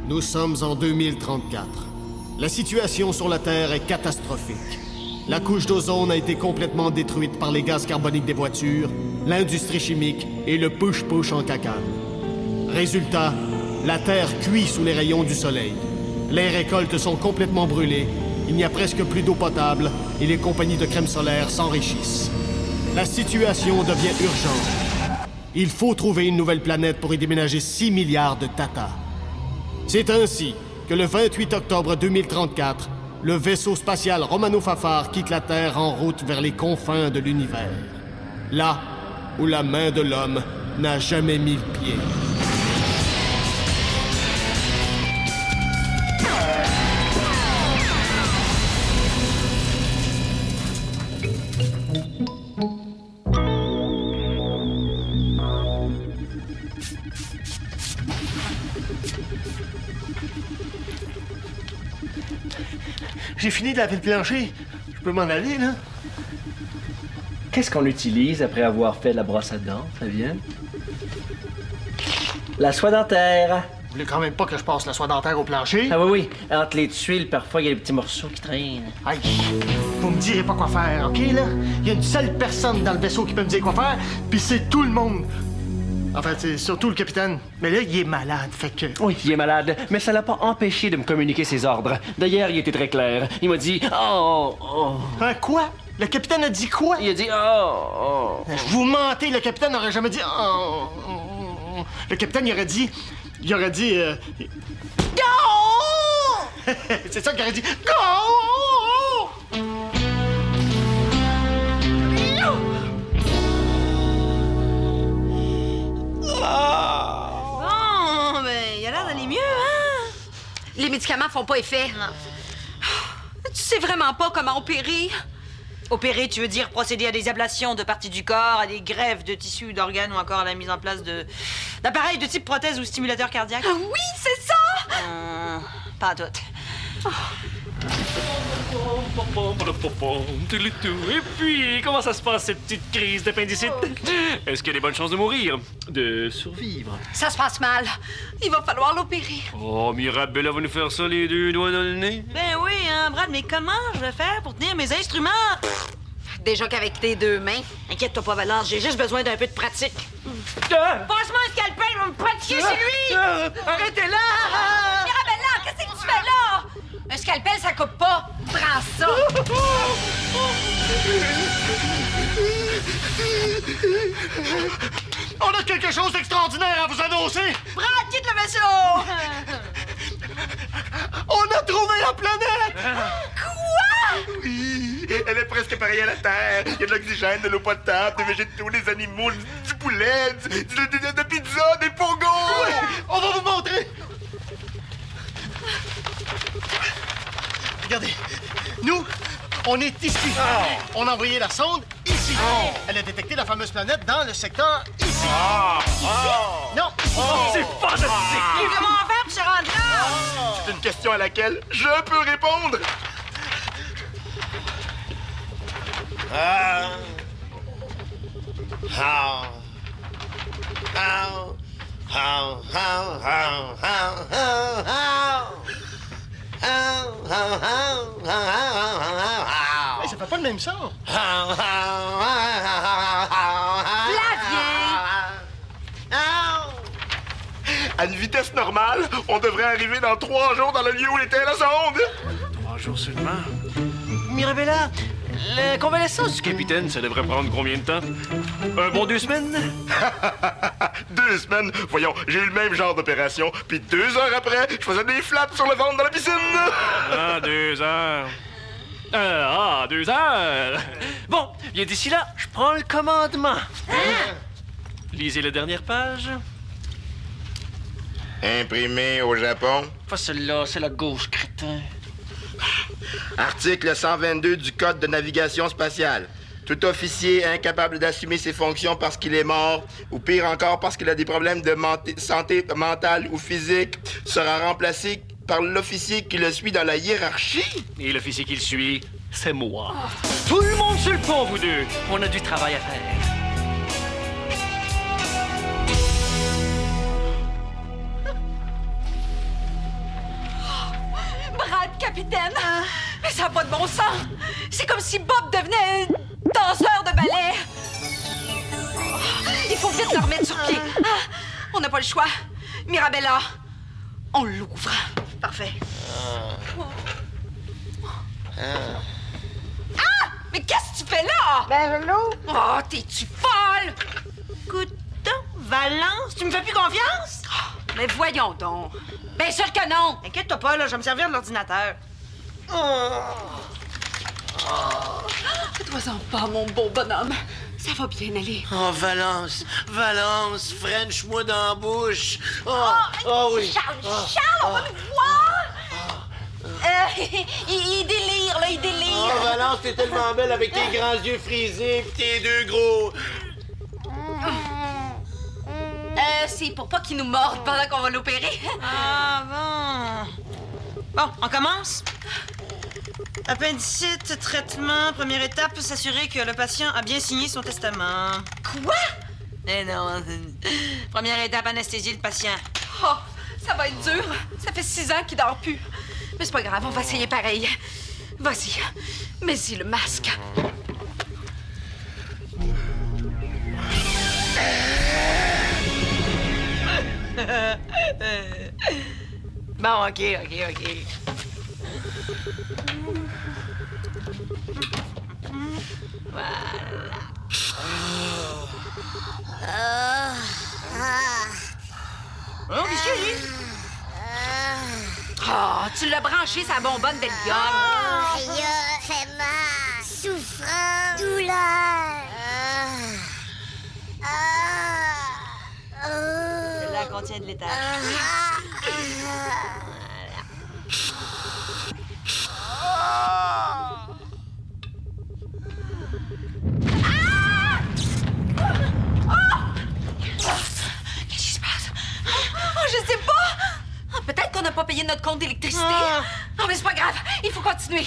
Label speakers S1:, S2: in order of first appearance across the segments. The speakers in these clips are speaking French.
S1: Nous sommes en 2034. La situation sur la Terre est catastrophique. La couche d'ozone a été complètement détruite par les gaz carboniques des voitures, l'industrie chimique et le push-push en cacane. Résultat, la Terre cuit sous les rayons du soleil. Les récoltes sont complètement brûlées, il n'y a presque plus d'eau potable et les compagnies de crème solaire s'enrichissent. La situation devient urgente. Il faut trouver une nouvelle planète pour y déménager 6 milliards de tatas. C'est ainsi que le 28 octobre 2034, le vaisseau spatial Romano Fafar quitte la Terre en route vers les confins de l'univers. Là où la main de l'homme n'a jamais mis le pied.
S2: J'ai fini de laver le plancher. Je peux m'en aller, là?
S3: Qu'est-ce qu'on utilise après avoir fait la brosse à dents, Fabien? La soie dentaire.
S2: Vous voulez quand même pas que je passe la soie dentaire au plancher?
S3: Ah oui, oui. Entre les tuiles, parfois, il y a des petits morceaux qui traînent.
S2: Aïe, vous me direz pas quoi faire, OK, là? Il y a une seule personne dans le vaisseau qui peut me dire quoi faire, puis c'est tout le monde. En fait, c'est surtout le capitaine. Mais là, il est malade, fait que...
S3: Oui, il est malade, mais ça l'a pas empêché de me communiquer ses ordres. D'ailleurs, il était très clair. Il m'a dit « Oh, oh. »
S2: Hein, quoi? Le capitaine a dit quoi?
S3: Il a dit « Oh, oh. »
S2: Vous mentez, le capitaine n'aurait jamais dit... Oh, oh, oh. Le capitaine, il aurait dit... Go! C'est ça qu'il aurait dit. Go!
S4: Bon, ben, il a l'air d'aller mieux, hein?
S5: Les médicaments font pas effet.
S4: Non. Tu sais vraiment pas comment opérer? Opérer, tu veux dire procéder à des ablations de parties du corps, à des greffes de tissus, d'organes ou encore à la mise en place d'appareils de type prothèse ou stimulateur cardiaque?
S5: Ah oui, c'est ça!
S4: Pas à tout.
S6: Et puis, comment ça se passe, cette petite crise d'appendicite? Est-ce qu'il y a des bonnes chances de mourir? De survivre?
S5: Ça se passe mal. Il va falloir l'opérer.
S6: Oh, Mirabella va nous faire ça les deux doigts dans le nez?
S4: Ben oui, hein, Brad, mais comment je vais faire pour tenir mes instruments?
S5: Déjà qu'avec tes deux mains.
S4: Inquiète-toi pas, Valence, j'ai juste besoin d'un peu de pratique.
S6: Ah!
S4: Passe-moi un scalpel, il va me pratiquer chez lui!
S6: Arrêtez-la!
S5: Mirabella, qu'est-ce que tu fais là? Un scalpel, ça coupe pas. Prends ça.
S2: On a quelque chose d'extraordinaire à vous annoncer!
S4: Brad, quitte le vaisseau!
S2: On a trouvé la planète!
S7: Oui, elle est presque pareille à la Terre. Il y a de l'oxygène, de l'eau potable, des végétaux, des animaux, du poulet, de pizza, des pogos.
S2: Oui, on va vous montrer! Regardez, nous, on est ici. On a envoyé la sonde ici. Elle a détecté la fameuse planète dans le secteur ici. Non, ici.
S6: C'est fantastique!
S4: Comment on va faire pour se rendre là?
S7: C'est une question à laquelle je peux répondre.
S2: Hey, ça fait pas le même son.
S7: À une vitesse normale, on devrait arriver dans 3 jours dans le lieu où était la sonde.
S6: 3 jours seulement. Mirabella, la convalescence du capitaine, ça devrait prendre combien de temps? Un bon 2 semaines?
S7: 2 semaines? Voyons, j'ai eu le même genre d'opération, puis 2 heures après, je faisais des flaps sur le ventre dans la piscine.
S6: Ah, 2 heures. 2 heures. Bon, bien d'ici là, je prends le commandement. Lisez la dernière page.
S7: Imprimé au Japon.
S3: Pas celle-là, c'est la gauche, crétin.
S7: Article 122 du Code de navigation spatiale. Tout officier incapable d'assumer ses fonctions parce qu'il est mort, ou pire encore parce qu'il a des problèmes de santé mentale ou physique, sera remplacé par l'officier qui le suit dans la hiérarchie.
S6: Et l'officier qui le suit, c'est moi. Tout le monde sur le pont, vous deux. On a du travail à faire.
S5: malade, capitaine. Mais ça n'a pas de bon sens. C'est comme si Bob devenait danseur de ballet. Oh, il faut vite le remettre sur pied. Ah, on n'a pas le choix. Mirabella, on l'ouvre.
S4: Parfait.
S5: Ah! Mais qu'est-ce que tu fais là?
S4: Ben, je l'ouvre.
S5: Oh, t'es-tu folle?
S4: Coudon, Valence, tu me fais plus confiance?
S5: Mais voyons donc. Bien sûr que non.
S4: Inquiète-toi pas, là, je vais me servir de l'ordinateur.
S5: Fais-toi-en pas, mon beau bonhomme. Ça va bien aller.
S8: Oh, Valence, Valence, French-moi dans la bouche. Oh oui.
S5: Charles, on va nous voir. Il délire, là, il délire.
S8: Oh, Valence, t'es tellement belle avec tes grands yeux frisés pis tes deux gros...
S5: C'est pour pas qu'il nous morde pendant qu'on va l'opérer.
S4: Ah, bon. Bon, on commence? Appendicite, traitement, première étape, s'assurer que le patient a bien signé son testament.
S5: Quoi?
S4: Eh non, première étape, anesthésier le patient.
S5: Oh, ça va être dur. Ça fait 6 ans qu'il dort plus. Mais c'est pas grave, on va essayer pareil. Vas-y, mets-y le masque.
S4: Bon, OK. Oh, qu'est-ce qu'il y a, lui?
S5: Oh, tu l'as branché sa bonbonne belle gueule.
S9: Aïe, fait mal, souffrance, douleur.
S4: Celle-là contient de l'étage.
S5: Qu'est-ce qui se passe? Oh, je sais pas. Ah, peut-être qu'on n'a pas payé notre compte d'électricité. Oh, mais c'est pas grave. Il faut continuer.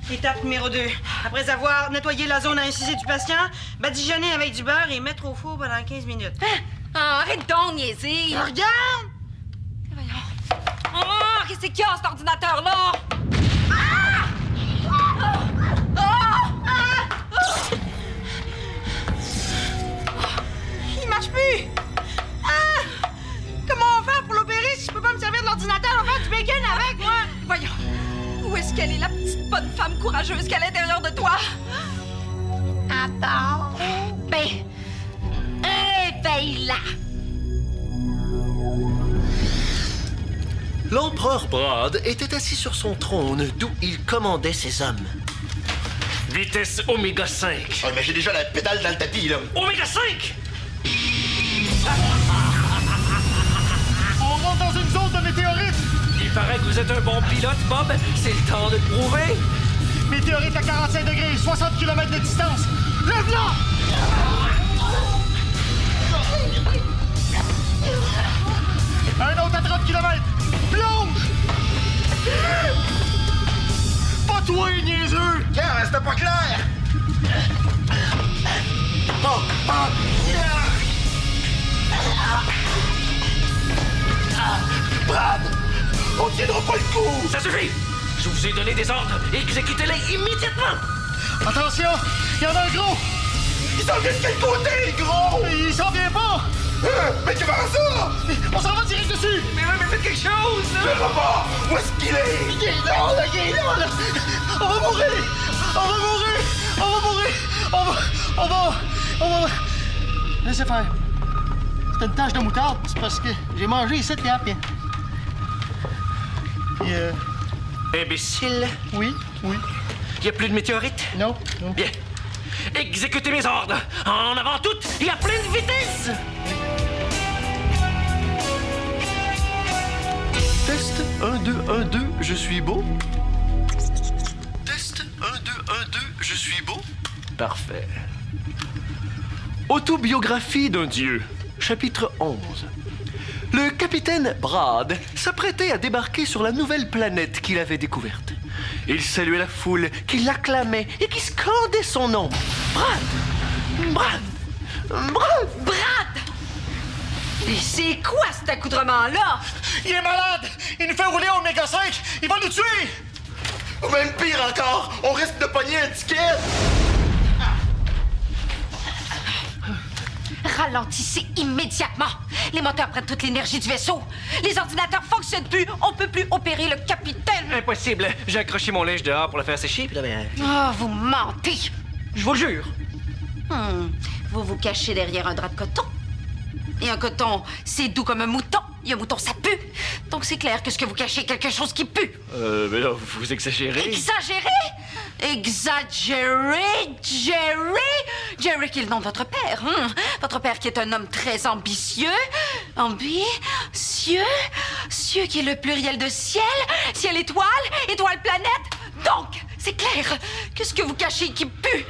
S4: Étape numéro 2. Après avoir nettoyé la zone à inciser du patient, badigeonner avec du beurre et mettre au four pendant 15 minutes.
S5: Ah, arrête donc, niaiser.
S4: Regarde!
S5: Voyons. Oh, qu'est-ce qu'il y a, cet ordinateur-là?
S4: Il marche plus! Ah! Comment on va faire pour l'opérer si je peux pas me servir de l'ordinateur? On va faire du bacon avec, moi!
S5: Voyons. Où est-ce qu'elle est, la petite bonne femme courageuse qu'il y a à l'intérieur de toi?
S9: Attends.
S5: Ben, réveille-la.
S8: L'empereur Brad était assis sur son trône, d'où il commandait ses hommes.
S6: Vitesse Oméga 5.
S7: Oh, mais j'ai déjà la pédale dans le tapis, là.
S6: Oméga 5!
S2: On rentre dans une zone de météorite.
S6: Il paraît que vous êtes un bon pilote, Bob. C'est le temps de le prouver.
S2: Météorite à 45 degrés, 60 km de distance. Lève-la! Un autre à 30 km. Plonge! Pas toi, niaiseux!
S7: Car, c'était pas clair! Brad! On tiendra pas le coup!
S6: Ça suffit! Je vous ai donné des ordres. Exécutez-les immédiatement!
S2: Attention! Il y en a un gros!
S7: Il s'en vient de quel côté, gros?
S2: Il s'en vient pas!
S7: Mais comment ça?
S2: On s'en va direct dessus!
S6: Mais ouais, mais faites quelque chose!
S7: Je le pas! Où est-ce qu'il est?
S2: Il est là, là! On va mourir! On va mourir! On va mourir! On va... Laissez faire. C'est une tache de moutarde, c'est parce que j'ai mangé ici, là, puis...
S6: Imbécile.
S2: Oui.
S6: Y a plus de météorites?
S2: Non.
S6: Bien. Exécutez mes ordres. En avant toutes et à pleine vitesse!
S3: Test 1, 2, 1, 2, je suis beau. Test 1, 2, 1, 2, je suis beau. Parfait. Autobiographie d'un dieu, chapitre 11. Le capitaine Brad s'apprêtait à débarquer sur la nouvelle planète qu'il avait découverte. Il saluait la foule qui l'acclamait et qui scandait son nom. Brad! Brad! Brad!
S5: Brad! Mais c'est quoi cet accoutrement-là?
S2: Il est malade! Il nous fait rouler au Oméga 5! Il va nous tuer!
S8: Ou même pire encore, on risque de pogner un ticket!
S5: Ralentissez immédiatement. Les moteurs prennent toute l'énergie du vaisseau. Les ordinateurs fonctionnent plus. On peut plus opérer le capitaine.
S6: Impossible. J'ai accroché mon linge dehors pour le faire sécher, puis là, ben...
S5: Oh, vous mentez.
S6: Je vous le jure.
S5: Vous vous cachez derrière un drap de coton. Et un coton, c'est doux comme un mouton. Et un mouton, ça pue. Donc c'est clair que ce que vous cachez est quelque chose qui pue.
S6: Mais là, vous exagérez.
S5: Exagéré? Exagéré? Jerry qui est le nom de votre père. Votre père qui est un homme très ambitieux. Ambitieux qui est le pluriel de ciel. Ciel étoile, étoile planète. Donc, c'est clair que ce que vous cachez qui pue,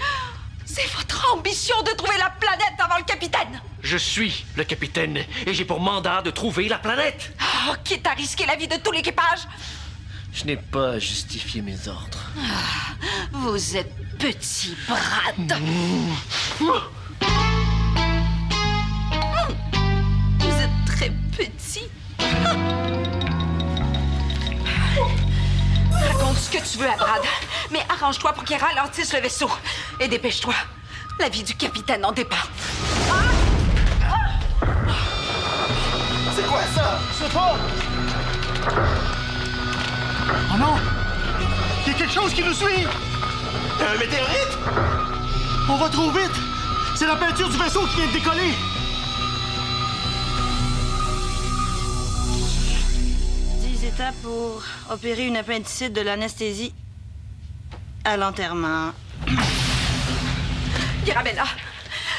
S5: c'est votre ambition de trouver la planète avant le capitaine.
S6: Je suis le capitaine et j'ai pour mandat de trouver la planète.
S5: Oh, quitte à risquer la vie de tout l'équipage.
S8: Je n'ai pas à justifier mes ordres.
S5: Vous êtes petit, Brad. Vous êtes très petit. Raconte ce que tu veux à Brad, mais arrange-toi pour qu'il ralentisse le vaisseau. Et dépêche-toi. La vie du capitaine en dépend.
S8: C'est quoi ça?
S2: Je sais pas! Oh non! Il y a quelque chose qui nous suit!
S8: Un météorite?
S2: On va trop vite! C'est la peinture du vaisseau qui vient de décoller!
S10: 10 étapes pour opérer une appendicite de l'anesthésie à l'enterrement.
S5: Mirabella,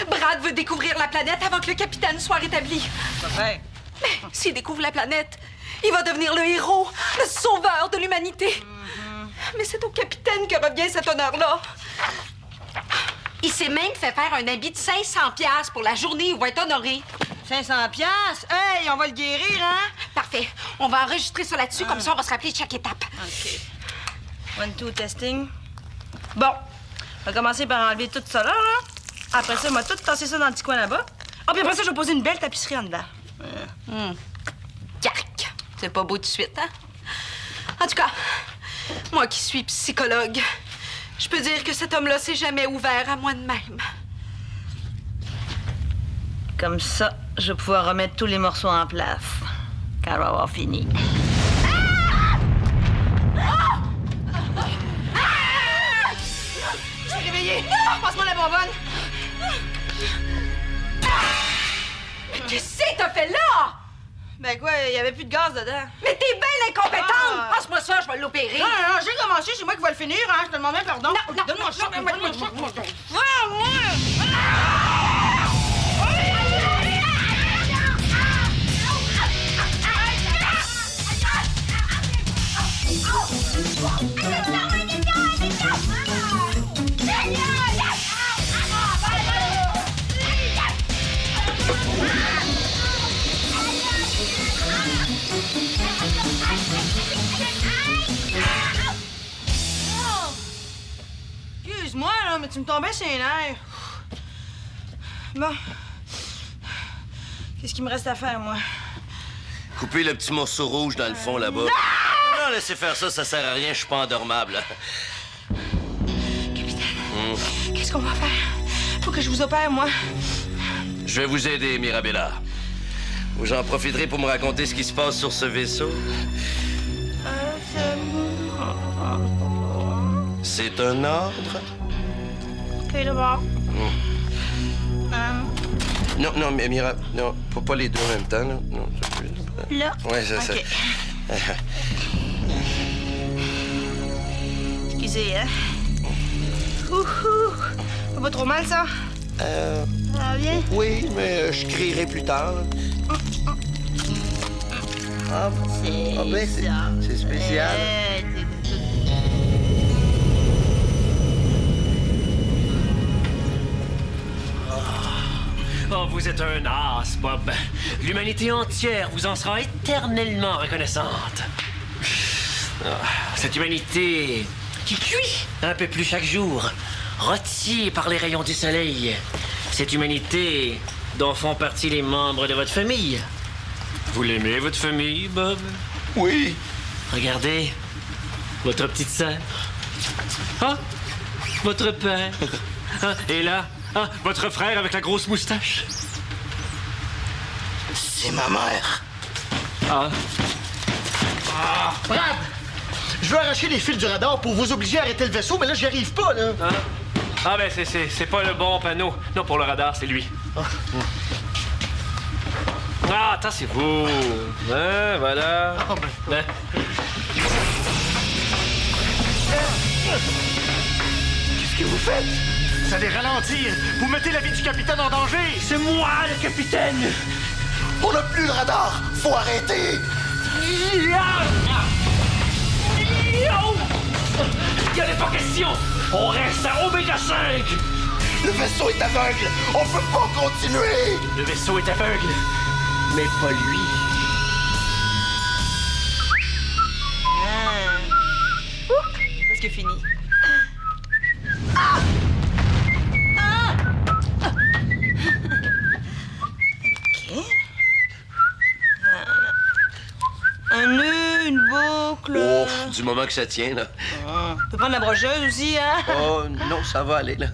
S5: Brad veut découvrir la planète avant que le capitaine soit rétabli.
S10: Parfait.
S5: Mais s'il découvre la planète, il va devenir le héros, le sauveur de l'humanité. Mais c'est au capitaine que revient cet honneur-là. Il s'est même fait faire un habit de 500$ pour la journée où il va être honoré.
S10: 500 piastres? Hey, on va le guérir, hein?
S5: Parfait. On va enregistrer ça là-dessus, comme ça on va se rappeler de chaque étape.
S10: OK. 1, 2, testing. Bon. On va commencer par enlever tout ça là. Après ça, on va tout tasser ça dans le petit coin là-bas. Ah, puis après ça, je vais poser une belle tapisserie en dedans.
S5: Yark! C'est pas beau tout de suite, hein? En tout cas, moi qui suis psychologue, je peux dire que cet homme-là s'est jamais ouvert à moi de même.
S10: Comme ça, je vais pouvoir remettre tous les morceaux en place quand on va avoir fini.
S5: Je suis réveillée! Passe-moi la bonbonne! Mais qu'est-ce que t'as fait là?
S10: Ben quoi, il y avait plus de gaz dedans.
S5: Mais t'es bien incompétente!
S10: Ah.
S5: Passe-moi ça, je vais l'opérer.
S10: Non, j'ai commencé, c'est moi qui vais le finir, hein. Je te demande même pardon.
S5: Non,
S10: Donne-moi ça,
S5: non,
S10: donne-moi ça. Excuse-moi, là, mais tu me tombais sur les nerfs. Bon. Qu'est-ce qu'il me reste à faire, moi?
S8: Couper le petit morceau rouge dans le fond là-bas. Non, laissez faire ça, ça sert à rien, je suis pas endormable.
S10: Capitaine, qu'est-ce qu'on va faire? Faut que je vous opère, moi.
S8: Je vais vous aider, Mirabella. Vous en profiterez pour me raconter ce qui se passe sur ce vaisseau. C'est un ordre?
S10: OK, d'abord.
S8: Non, non, mais non, pas les deux en même temps, là. Non,
S10: Là?
S8: ouais, c'est ça.
S10: OK. Excusez, hein? Ouhou! Pas trop mal, ça? Ça va bien?
S8: Oui, mais je crierai plus tard. Ah, ben, c'est spécial.
S6: Oh, vous êtes un as, Bob. L'humanité entière vous en sera éternellement reconnaissante. Cette humanité qui cuit un peu plus chaque jour, rôtie par les rayons du soleil. Cette humanité dont font partie les membres de votre famille. Vous l'aimez, votre famille, Bob?
S7: Oui.
S6: Regardez, votre petite sœur. Ah, votre père. Ah, et là, ah, votre frère avec la grosse moustache.
S7: C'est ma mère.
S6: Ah,
S2: Brad! Je veux arracher les fils du radar pour vous obliger à arrêter le vaisseau, mais là, j'y arrive pas, là.
S6: ben c'est pas le bon panneau. Non, pour le radar, c'est lui. Ah, attends, c'est vous. Hein, voilà. Ben.
S2: Qu'est-ce que vous faites? Vous allez ralentir. Vous mettez la vie du capitaine en danger.
S6: C'est moi, le capitaine!
S2: On n'a plus de radar. Faut arrêter.
S6: Il n'y en a pas question! On reste à Oméga 5!
S2: Le vaisseau est aveugle. On peut pas continuer.
S6: Le vaisseau est aveugle, mais pas lui.
S5: Presque fini.
S10: Un nœud, une boucle.
S8: Oh, du moment que ça tient, là.
S10: On peut prendre la brocheuse aussi, hein?
S8: Oh, non, ça va aller, là.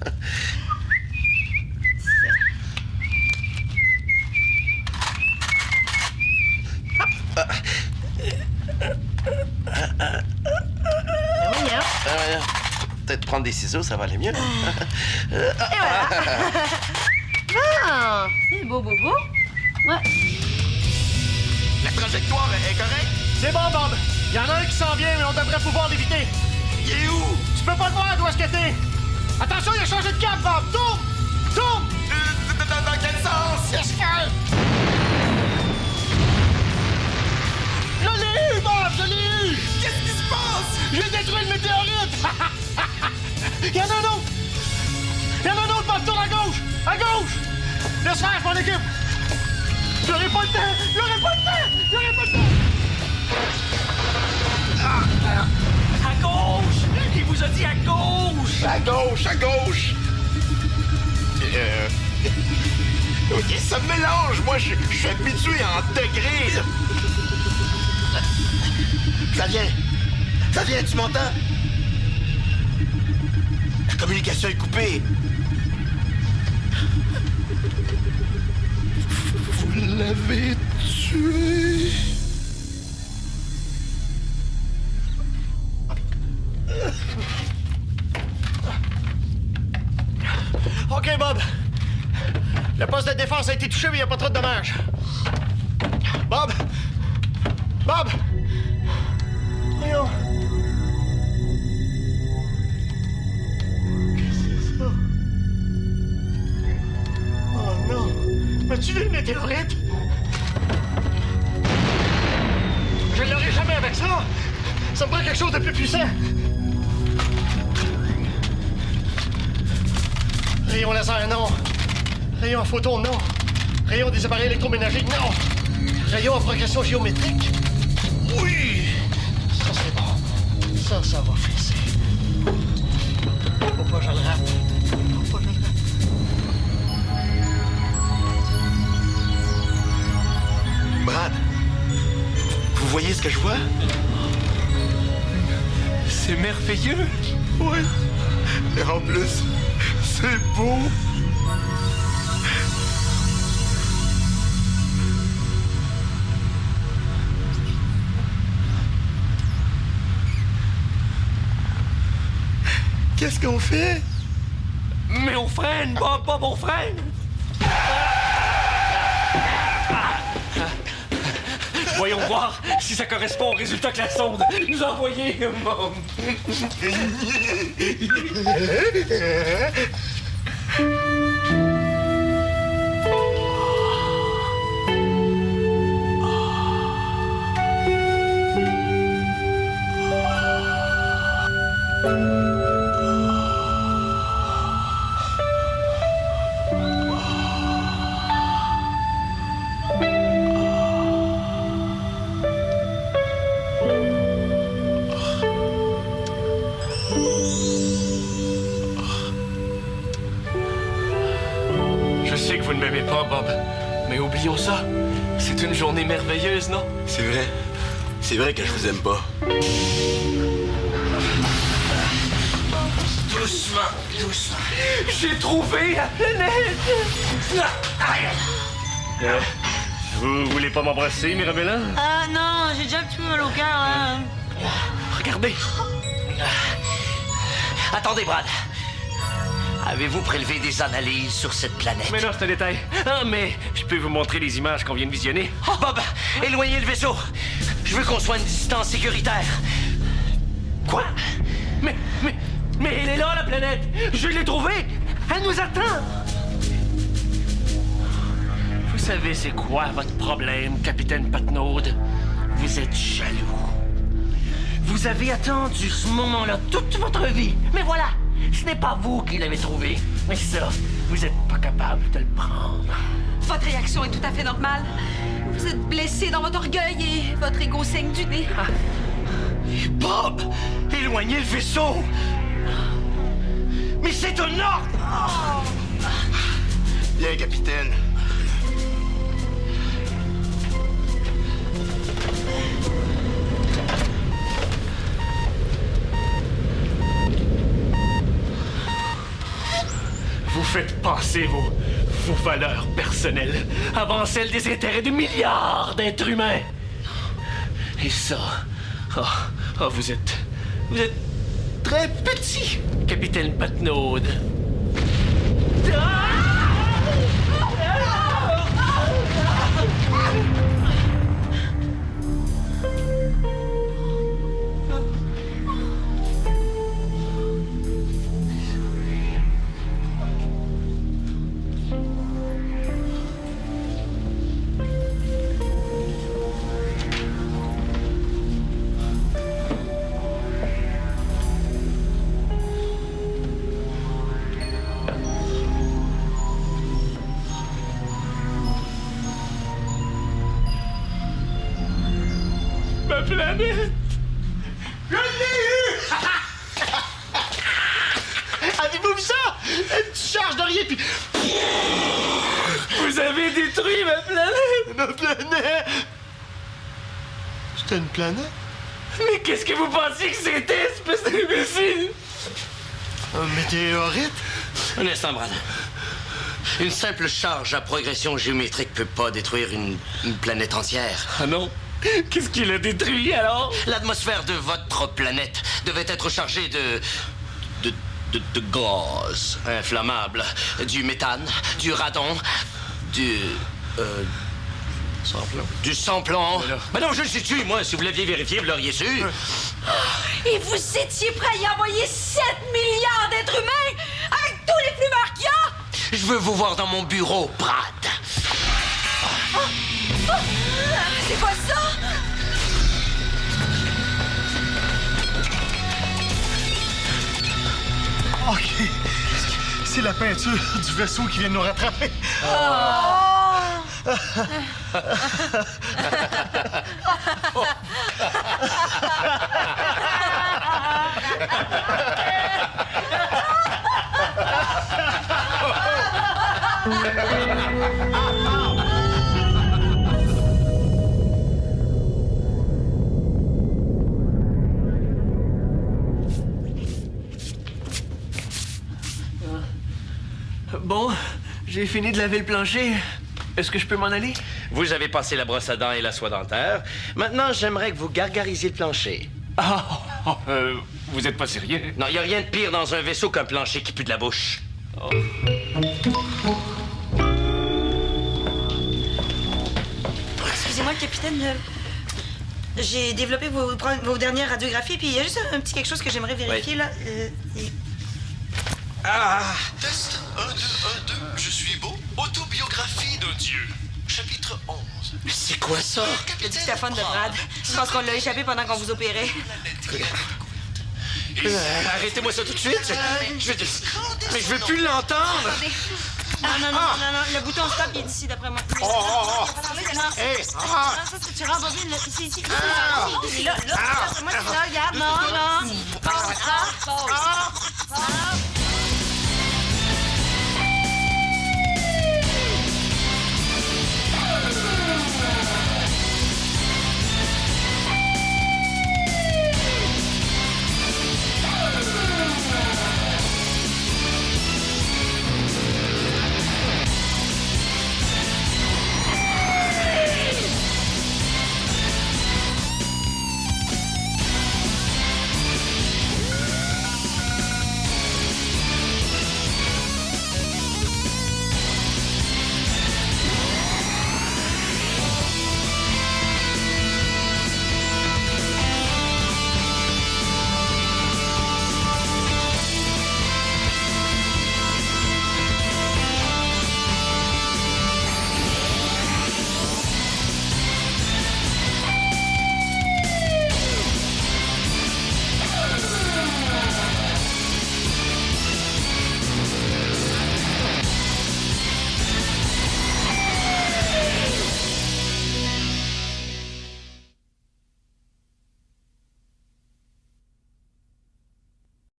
S8: Peut-être prendre des ciseaux, ça va aller mieux.
S10: Ah, c'est beau, beau, beau. Ouais.
S7: La trajectoire est correcte?
S2: C'est bon, Bob. Il y en a un qui s'en vient, mais on devrait pouvoir l'éviter.
S7: Il est où?
S2: Tu peux pas le voir d'où est-ce que t'es. Attention, il a changé de cap, Bob. Tourne! Tourne!
S7: Dans quel sens?
S2: Escale! Je l'ai eu, Bob! Je l'ai eu!
S7: Qu'est-ce qui se passe?
S2: J'ai détruit le météorite! Il y en a un autre! Il y en a un autre, Bob! Tourne à gauche! À gauche! Laisse faire, je m'en occupe! J'aurai pas le temps! J'aurai pas le temps! J'aurai pas le temps!
S6: À gauche! Il vous a dit à gauche!
S7: À gauche, à gauche! OK, ça me mélange. Moi, je suis habitué en degrés. Flavien! Flavien, tu m'entends? La communication est coupée. Vous l'avez tué.
S2: OK, Bob. Le poste de défense a été touché, mais il n'y a pas trop de dommages. Bob! Bob! Voyons. Qu'est-ce que c'est ça? Oh non! M'as-tu vu le météorite? Je ne l'aurai jamais avec ça! Ça me prend quelque chose de plus puissant! Rayon laser, non. Rayon en photon, non. Rayon des appareils électroménagers, non. Rayon en progression géométrique, oui. Ça, c'est bon. Ça va fesser. Faut pas que je le rate. Faut pas que je le rate.
S7: Brad, vous voyez ce que je vois?
S6: C'est merveilleux!
S7: Oui. Et en plus, c'est beau. Qu'est-ce qu'on fait?
S6: Mais on freine, Bob, Bob, on freine! Voyons voir si ça correspond au résultat que la sonde nous a envoyé, Bob.
S3: oublions ça. C'est une journée merveilleuse, non?
S7: C'est vrai. C'est vrai que je vous aime pas.
S8: Doucement, doucement.
S3: J'ai trouvé la planète!
S6: Vous voulez pas m'embrasser, Mirabella?
S10: Ah non, j'ai déjà un petit peu mal au cœur, hein.
S3: Regardez!
S8: Attendez, Brad. Avez-vous prélevé des analyses sur cette planète?
S6: Mais non, c'est un détail. Ah, mais je peux vous montrer les images qu'on vient de visionner.
S8: Oh, Bob, éloignez le vaisseau. Je veux qu'on soit à une distance sécuritaire.
S3: Quoi? Mais elle est là, la planète! Je l'ai trouvée! Elle nous attend!
S6: Vous savez c'est quoi votre problème, Capitaine Patnaud? Vous êtes jaloux.
S8: Vous avez attendu ce moment-là toute votre vie. Mais voilà, ce n'est pas vous qui l'avez trouvé.
S6: Mais ça, vous êtes pas capable de le prendre.
S5: Votre réaction est tout à fait normale. Vous êtes blessé dans votre orgueil et votre ego saigne du nez.
S8: Bob, éloignez le vaisseau. Mais c'est un ordre.
S7: Bien, capitaine.
S6: Vous faites passer vos valeurs personnelles avant celles des intérêts de milliards d'êtres humains. Et ça... vous êtes très petit, Capitaine Patnaud. Ma planète!
S2: Je l'ai eu! Avez-vous vu ça? Une petite charge de rien, puis...
S6: Vous avez détruit ma planète!
S2: Ma planète! C'était une planète?
S6: Mais qu'est-ce que vous pensiez que c'était, espèce d'imbécile?
S2: Un météorite?
S8: Un instant, Brad. Une simple charge à progression géométrique peut pas détruire une planète entière.
S6: Ah non? Qu'est-ce qu'il a détruit, alors?
S8: L'atmosphère de votre planète devait être chargée de gaz inflammable, du méthane, du radon, du sang-plomb. Mais non, je le sais-tu, moi. Si vous l'aviez vérifié, vous l'auriez su.
S5: Et vous étiez prêt à y envoyer 7 milliards d'êtres humains avec tous les fumeurs qu'il y a?
S8: Je veux vous voir dans mon bureau, Brad.
S5: C'est quoi ça?
S2: OK. C'est la peinture du vaisseau qui vient de nous rattraper.
S3: Bon, j'ai fini de laver le plancher. Est-ce que je peux m'en aller?
S8: Vous avez passé la brosse à dents et la soie dentaire. Maintenant, j'aimerais que vous gargarisiez le plancher.
S6: Vous êtes pas sérieux?
S8: Non, il n'y a rien de pire dans un vaisseau qu'un plancher qui pue de la bouche.
S10: Excusez-moi, capitaine. J'ai développé vos dernières radiographies, puis il y a juste un petit quelque chose que j'aimerais vérifier, là.
S11: Test 1, 2, 1, 2. Je suis beau. Autobiographie d'un dieu. Chapitre 11.
S8: Mais c'est quoi ça?
S10: Le dictaphone de Brad. Je pense qu'on l'a échappé pendant qu'on vous opérait.
S8: Arrêtez-moi ça tout de suite. Mais je veux plus l'entendre.
S10: Non. Le bouton stop, il est ici, d'après moi. Ça, c'est tu rembobines, là. Ici. Là, moi, tu là, regarde. Non.